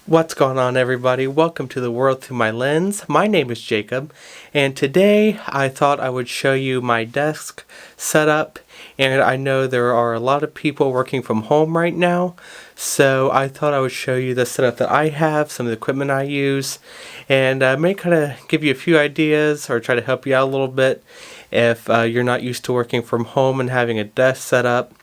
What's going on, everybody? Welcome to the world through my lens. My name is Jacob, and today I thought I would show you my desk setup. And I know there are a lot of people working from home right now, so I thought I would show you the setup that I have, some of the equipment I use, and may kind of give you a few ideas or try to help you out a little bit if you're not used to working from home and having a desk set up.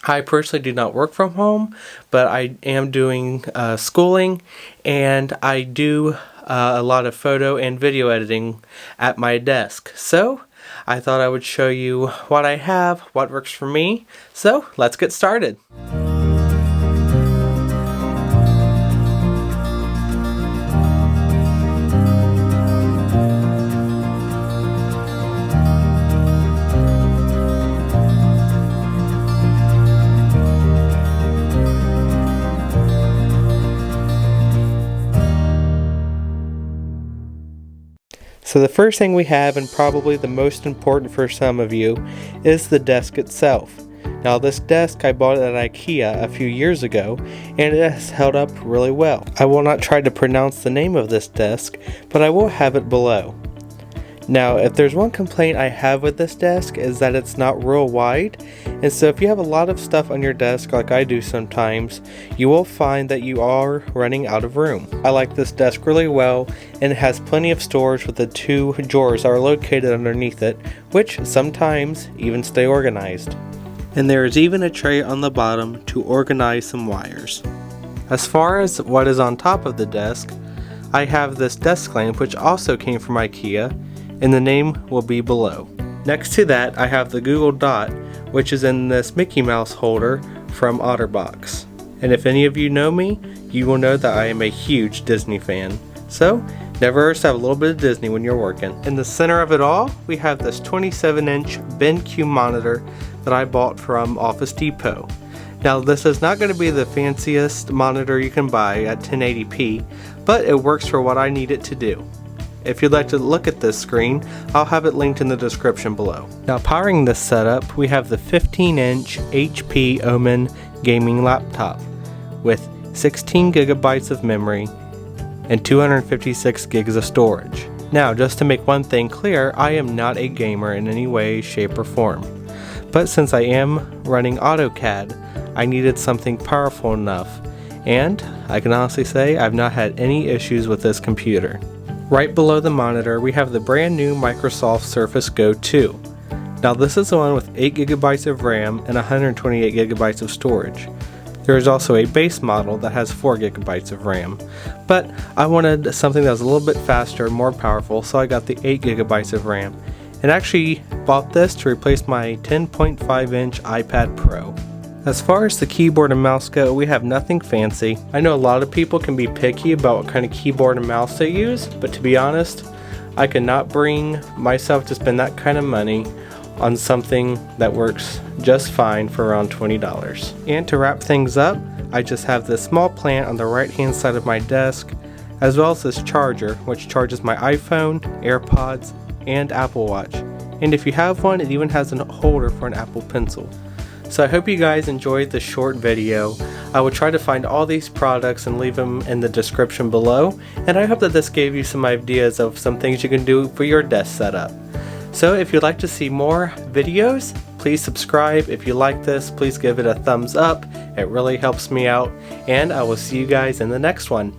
I personally do not work from home, but I am doing schooling, and I do a lot of photo and video editing at my desk. So I thought I would show you what I have, what works for me. So let's get started. So the first thing we have, and probably the most important for some of you, is the desk itself. Now this desk I bought at IKEA a few years ago, and it has held up really well. I will not try to pronounce the name of this desk, but I will have it below. Now, if there's one complaint I have with this desk is that it's not real wide, and so if you have a lot of stuff on your desk like I do sometimes, you will find that you are running out of room. I like this desk really well, and it has plenty of storage with the two drawers that are located underneath it, which sometimes even stay organized. And there is even a tray on the bottom to organize some wires. As far as what is on top of the desk, I have this desk lamp which also came from IKEA, and the name will be below. Next to that, I have the Google Dot, which is in this Mickey Mouse holder from OtterBox. And if any of you know me, you will know that I am a huge Disney fan. So, never hurts to have a little bit of Disney when you're working. In the center of it all, we have this 27-inch BenQ monitor that I bought from Office Depot. Now, this is not going to be the fanciest monitor you can buy at 1080p, but it works for what I need it to do. If you'd like to look at this screen, I'll have it linked in the description below. Now, powering this setup, we have the 15-inch HP Omen gaming laptop with 16 gigabytes of memory and 256 gigs of storage. Now, just to make one thing clear, I am not a gamer in any way, shape, or form. But since I am running AutoCAD, I needed something powerful enough, and I can honestly say I've not had any issues with this computer. Right below the monitor, we have the brand new Microsoft Surface Go 2. Now this is the one with 8 gigabytes of RAM and 128 gigabytes of storage. There is also a base model that has 4 gigabytes of RAM, but I wanted something that was a little bit faster, more powerful, so I got the 8 gigabytes of RAM, and actually bought this to replace my 10.5-inch iPad Pro. As far as the keyboard and mouse go, we have nothing fancy. I know a lot of people can be picky about what kind of keyboard and mouse they use, but to be honest, I could not bring myself to spend that kind of money on something that works just fine for around $20. And to wrap things up, I just have this small plant on the right hand side of my desk, as well as this charger, which charges my iPhone, AirPods, and Apple Watch. And if you have one, it even has a holder for an Apple Pencil. So I hope you guys enjoyed this short video. I will try to find all these products and leave them in the description below, and I hope that this gave you some ideas of some things you can do for your desk setup. So if you'd like to see more videos, please subscribe. If you like this, please give it a thumbs up. It really helps me out, and I will see you guys in the next one.